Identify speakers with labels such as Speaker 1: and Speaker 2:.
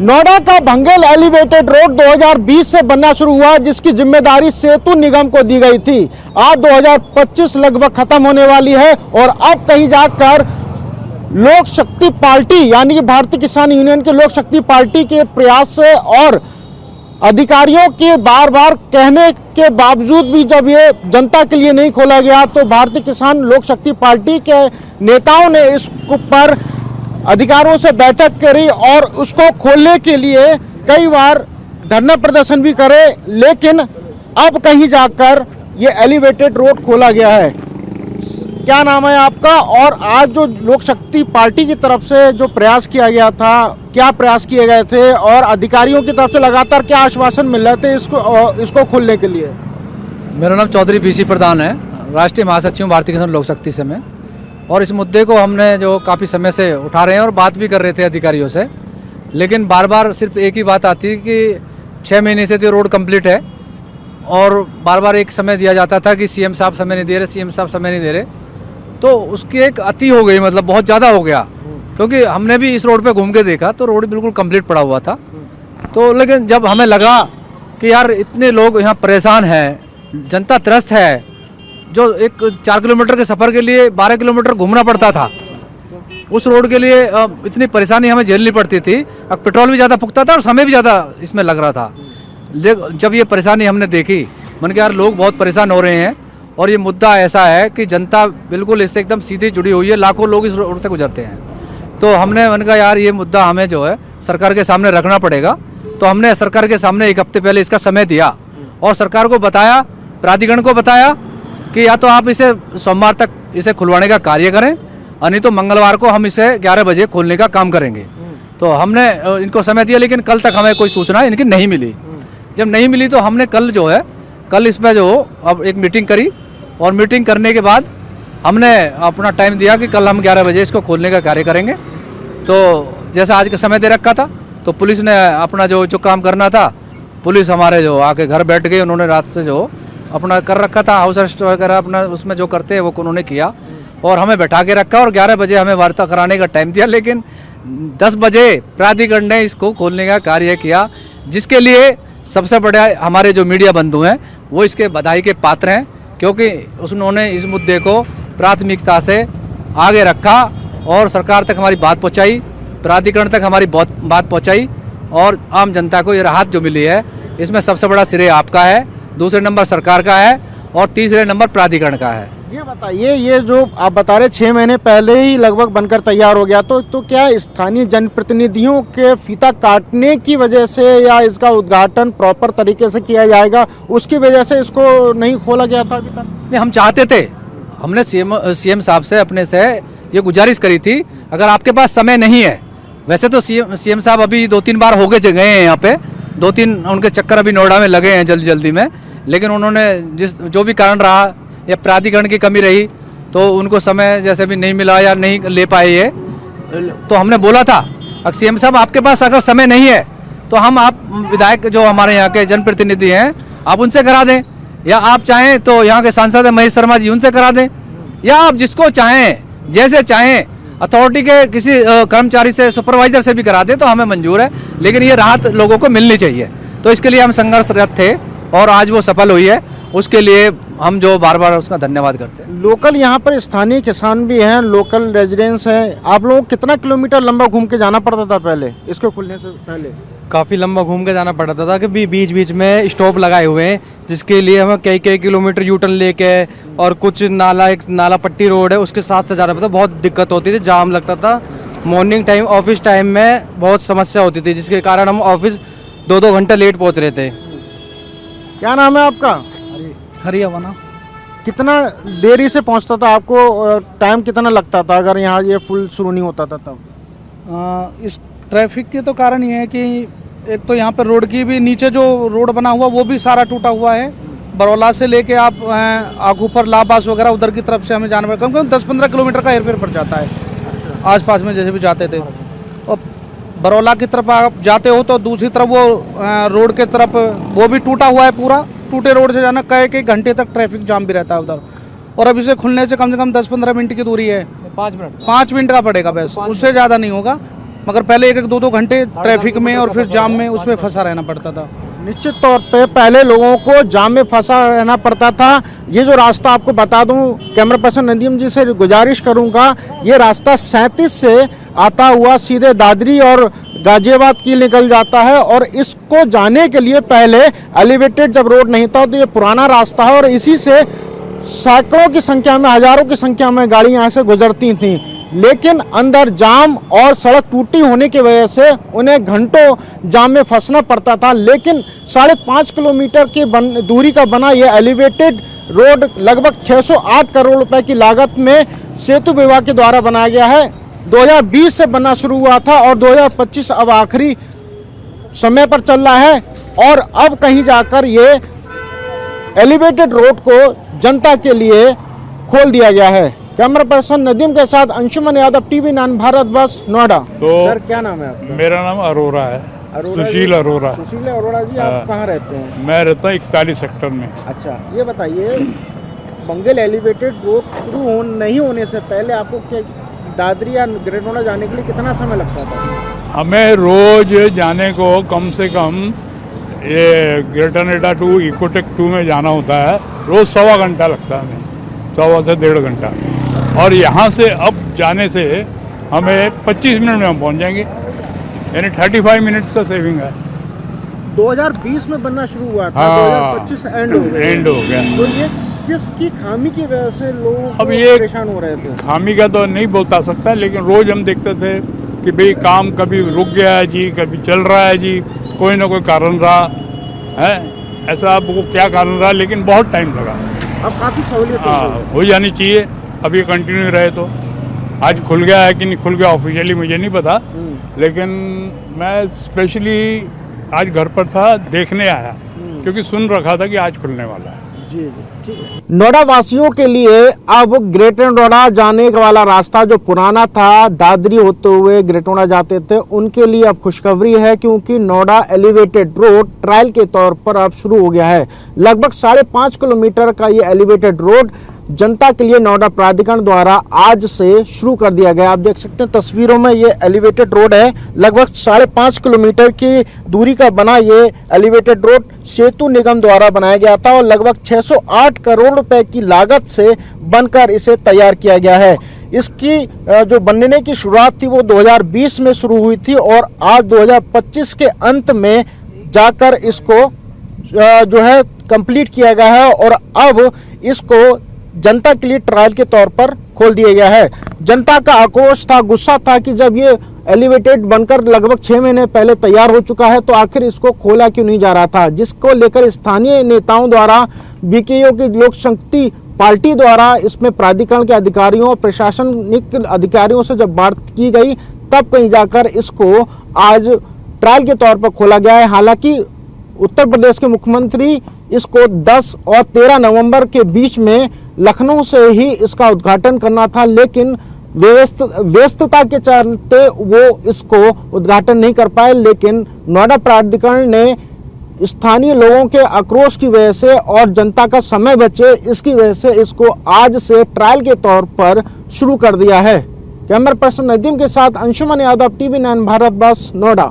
Speaker 1: नोएडा का Bhangel elevated road 2020 से बनना शुरू हुआ, जिसकी जिम्मेदारी सेतु निगम को दी गई थी। आज 2025 लगभग खत्म होने वाली है और अब कहीं जाकर लोक शक्ति पार्टी यानी कि भारतीय किसान यूनियन के लोक शक्ति पार्टी के प्रयास से और अधिकारियों के बार बार कहने के बावजूद भी जब ये जनता के लिए नहीं खोला गया, तो भारतीय किसान लोक शक्ति पार्टी के नेताओं ने इस पर अधिकारियों से बैठक करी और उसको खोलने के लिए कई बार धरना प्रदर्शन भी करे, लेकिन अब कहीं जाकर ये एलिवेटेड रोड खोला गया है। क्या नाम है आपका? और आज जो लोक शक्ति पार्टी की तरफ से जो प्रयास किया गया था, क्या प्रयास किए गए थे और अधिकारियों की तरफ से लगातार क्या आश्वासन मिल रहे थे इसको खोलने के लिए?
Speaker 2: मेरा नाम चौधरी पीसी प्रधान है, राष्ट्रीय महासचिव भारतीय किसान लोक शक्ति से मैं। और इस मुद्दे को हमने जो काफ़ी समय से उठा रहे हैं और बात भी कर रहे थे अधिकारियों से, लेकिन बार बार सिर्फ एक ही बात आती कि 6 महीने से तो रोड कंप्लीट है और बार बार एक समय दिया जाता था कि सीएम साहब समय नहीं दे रहे, सीएम साहब समय नहीं दे रहे। तो उसकी एक अति हो गई, मतलब बहुत ज़्यादा हो गया, क्योंकि हमने भी इस रोड पे घूम के देखा तो रोड बिल्कुल कंप्लीट पड़ा हुआ था। तो लेकिन जब हमें लगा कि यार इतने लोग यहाँ परेशान हैं, जनता त्रस्त है, जो एक 4 किलोमीटर के सफ़र के लिए 12 किलोमीटर घूमना पड़ता था, उस रोड के लिए इतनी परेशानी हमें झेलनी पड़ती थी। अब पेट्रोल भी ज़्यादा फूकता था और समय भी ज़्यादा इसमें लग रहा था। जब ये परेशानी हमने देखी, मन के यार लोग बहुत परेशान हो रहे हैं और ये मुद्दा ऐसा है कि जनता बिल्कुल इससे एकदम सीधी जुड़ी हुई है, लाखों लोग इस रोड से गुजरते हैं। तो हमने मन का यार ये मुद्दा हमें जो है सरकार के सामने रखना पड़ेगा। तो हमने सरकार के सामने 1 हफ्ते पहले इसका समय दिया और सरकार को बताया, प्राधिकरण को बताया कि या तो आप इसे सोमवार तक इसे खुलवाने का कार्य करें, और नहीं तो मंगलवार को हम इसे 11 बजे खोलने का काम करेंगे। तो हमने इनको समय दिया, लेकिन कल तक हमें कोई सूचना इनकी नहीं मिली। जब नहीं मिली तो हमने कल इसमें जो अब एक मीटिंग करी और मीटिंग करने के बाद हमने अपना टाइम दिया कि कल हम 11 बजे इसको खोलने का कार्य करेंगे। तो जैसा आज का समय दे रखा था, तो पुलिस ने अपना जो काम करना था, पुलिस हमारे जो आके घर बैठ गई, उन्होंने रात से जो अपना कर रखा था हाउस अरेस्ट वगैरह, अपना उसमें जो करते हैं वो उन्होंने किया और हमें बैठा के रखा और 11 बजे हमें वार्ता कराने का टाइम दिया। लेकिन 10 बजे प्राधिकरण ने इसको खोलने का कार्य किया, जिसके लिए सबसे बड़ा हमारे जो मीडिया बंधु हैं वो इसके बधाई के पात्र हैं, क्योंकि उन्होंने इस मुद्दे को प्राथमिकता से आगे रखा और सरकार तक हमारी बात पहुँचाई, प्राधिकरण तक हमारी बात पहुँचाई और आम जनता को ये राहत जो मिली है, इसमें सबसे बड़ा श्रेय आपका है, दूसरे नंबर सरकार का है और तीसरे नंबर प्राधिकरण का है।
Speaker 1: ये बताइए, ये जो आप बता रहे 6 महीने पहले ही लगभग बनकर तैयार हो गया, तो क्या स्थानीय जनप्रतिनिधियों के फीता काटने की वजह से या इसका उद्घाटन प्रॉपर तरीके से किया जाएगा उसकी वजह से इसको नहीं खोला गया था अभी तक?
Speaker 2: नहीं, हम चाहते थे, हमने सीएम साहब से अपने से ये गुजारिश करी थी, अगर आपके पास समय नहीं है, वैसे तो सीएम साहब अभी 2-3 बार हो गए गए हैं यहाँ पे, 2-3 उनके चक्कर अभी नोएडा में लगे हैं जल्दी में, लेकिन उन्होंने जो भी कारण रहा या प्राधिकरण की कमी रही तो उनको समय जैसे भी नहीं मिला या नहीं ले पाए ये। तो हमने बोला था सीएम साहब आपके पास अगर समय नहीं है तो हम आप विधायक जो हमारे यहाँ के जनप्रतिनिधि हैं आप उनसे करा दें, या आप चाहें तो यहाँ के सांसद महेश शर्मा जी उनसे करा दें, या आप जिसको चाहें जैसे चाहें अथॉरिटी के किसी कर्मचारी से सुपरवाइजर से भी करा दे तो हमें मंजूर है, लेकिन ये राहत लोगों को मिलनी चाहिए। तो इसके लिए हम संघर्षरत थे और आज वो सफल हुई है, उसके लिए हम जो बार बार उसका धन्यवाद करते हैं।
Speaker 1: लोकल यहाँ पर स्थानीय किसान भी हैं, लोकल रेजिडेंट्स हैं, आप लोगों को कितना किलोमीटर लंबा घूम के जाना पड़ता था पहले इसको खुलने से पहले?
Speaker 3: काफ़ी लंबा घूम के जाना पड़ता था कि बीच बीच में स्टॉप लगाए हुए हैं, जिसके लिए हमें कई किलोमीटर यूटर्न लेके और कुछ नाला पट्टी रोड है उसके साथ से जाना पड़ता, बहुत दिक्कत होती थी, जाम लगता था। मॉर्निंग टाइम ऑफिस टाइम में बहुत समस्या होती थी, जिसके कारण हम ऑफिस 2-2 घंटे लेट पहुंच रहे थे।
Speaker 1: क्या नाम है आपका?
Speaker 3: हरियाणा।
Speaker 1: कितना देरी से पहुंचता था आपको, टाइम कितना लगता था अगर यहाँ ये फुल शुरू नहीं होता था तब?
Speaker 4: इस ट्रैफिक के तो कारण ये है कि एक तो यहाँ पर रोड की भी नीचे जो रोड बना हुआ वो भी सारा टूटा हुआ है, बरौला से लेके आप आगू पर लाबास वगैरह उधर की तरफ से हमें जाना पड़ता है, कम 10-15 किलोमीटर का हेरफेर पड़ जाता है आसपास में जैसे भी जाते थे। और बरौला की तरफ आप जाते हो तो दूसरी तरफ वो रोड के तरफ वो भी टूटा हुआ है, पूरा टूटे रोड से जाना कई घंटे तक ट्रैफिक जाम भी रहता है उधर। और अब इसे खुलने से कम 10-15 मिनट की दूरी है, 5 मिनट का पड़ेगा बस, उससे ज़्यादा नहीं होगा। मगर पहले 1-2 घंटे ट्रैफिक में और फिर जाम में उसमें फंसा रहना पड़ता था।
Speaker 1: निश्चित तौर पे पहले लोगों को जाम में फंसा रहना पड़ता था। ये जो रास्ता आपको बता दूं, कैमरा पर्सन नदीम जी से गुजारिश करूंगा, ये रास्ता 37 से आता हुआ सीधे दादरी और गाजियाबाद की निकल जाता है और इसको जाने के लिए पहले एलिवेटेड जब रोड नहीं था तो ये पुराना रास्ता है और इसी से सैकड़ों की संख्या में, हजारों की संख्या में गाड़ियां यहाँ से गुजरती थीं। लेकिन अंदर जाम और सड़क टूटी होने की वजह से उन्हें घंटों जाम में फंसना पड़ता था। लेकिन 5.5 किलोमीटर की दूरी का बना यह एलिवेटेड रोड लगभग 608 करोड़ रुपए की लागत में सेतु विभाग के द्वारा बनाया गया है। 2020 से बनना शुरू हुआ था और 2025 अब आखिरी समय पर चल रहा है और अब कहीं जाकर ये एलिवेटेड रोड को जनता के लिए खोल दिया गया है। कैमरा पर्सन नदीम के साथ अंशुमन यादव, TV9 भारत बस, नोएडा।
Speaker 5: तो
Speaker 1: सर क्या नाम है आपका?
Speaker 5: मेरा नाम अरोरा है, सुशील अरोरा।
Speaker 1: सुशील अरोरा जी, आप कहाँ रहते हैं?
Speaker 5: मैं रहता हूँ 41 सेक्टर में।
Speaker 1: अच्छा, ये बताइए, बंगल एलिवेटेड रोड शुरू नहीं होने से पहले आपको दादरी या ग्रेटर नोएडा जाने के लिए कितना समय लगता था?
Speaker 5: हमें रोज जाने को कम से कम ये ग्रेटर नोएडा टू इकोटेक 2 में जाना होता है, रोज 1.25 घंटा लगता है हमें, 1.25 से 1.5 घंटा। और यहाँ से अब जाने से हमें 25 मिनट में हम पहुँच जाएंगे, यानी 35 मिनट्स का सेविंग है।
Speaker 1: 2020 में बनना शुरू हुआ था,
Speaker 5: हाँ,
Speaker 1: 2025 एंड हो गया। तो ये किसकी खामी की वजह से लोग
Speaker 5: अब ये
Speaker 1: परेशान हो रहे थे?
Speaker 5: खामी का तो नहीं बोलता सकता, लेकिन रोज हम देखते थे कि भाई काम कभी रुक गया है जी, कभी चल रहा है जी, कोई ना कोई कारण रहा है, ऐसा अब वो क्या कारण रहा, लेकिन बहुत टाइम लगा।
Speaker 1: अब काफी सहूलियत
Speaker 5: हो जानी चाहिए, अब ये कंटिन्यू रहे तो। आज खुल गया है कि नहीं खुल गया ऑफिशियली मुझे नहीं पता, लेकिन मैं स्पेशली आज घर पर था, देखने आया, क्योंकि सुन रखा था कि आज खुलने वाला है।
Speaker 1: नोएडा वासियों के लिए अब ग्रेटर नोएडा जाने वाला रास्ता जो पुराना था, दादरी होते हुए ग्रेटर नोएडा जाते थे, उनके लिए अब खुशखबरी है, क्योंकि नोएडा एलिवेटेड रोड ट्रायल के तौर पर अब शुरू हो गया है। लगभग 5.5 किलोमीटर का ये एलिवेटेड रोड जनता के लिए नोएडा प्राधिकरण द्वारा आज से शुरू कर दिया गया। आप देख सकते हैं तस्वीरों में, ये एलिवेटेड रोड है। लगभग 5.5 किलोमीटर की दूरी का बना ये एलिवेटेड रोड सेतु निगम द्वारा बनाया गया था और लगभग 608 करोड़ रुपए की लागत से बनकर इसे तैयार किया गया है। इसकी जो बनने की शुरुआत थी वो 2020 में शुरू हुई थी और आज 2025 के अंत में जाकर इसको जो है कंप्लीट किया गया है और अब इसको जनता के लिए ट्रायल के तौर पर खोल दिया गया है। जनता का आक्रोश था, गुस्सा था कि जब ये एलिवेटेड बनकर लगभग 6 महीने पहले तैयार हो चुका है तो आखिर इसको खोला क्यों नहीं जा रहा था, जिसको लेकर स्थानीय नेताओं द्वारा, बीकेयू की लोक शक्ति पार्टी द्वारा इसमें प्राधिकरण के अधिकारियों और प्रशासनिक अधिकारियों से जब बात की गई तब कहीं जाकर इसको आज ट्रायल के तौर पर खोला गया है। हालांकि उत्तर प्रदेश के मुख्यमंत्री इसको 10 और 13 नवंबर के बीच में लखनऊ से ही इसका उद्घाटन करना था, लेकिन व्यस्तता के चलते वो इसको उद्घाटन नहीं कर पाए। लेकिन नोएडा प्राधिकरण ने स्थानीय लोगों के आक्रोश की वजह से और जनता का समय बचे, इसकी वजह से इसको आज से ट्रायल के तौर पर शुरू कर दिया है। कैमरा पर्सन नदीम के साथ अंशुमन यादव, TV9 भारत बस, नोएडा।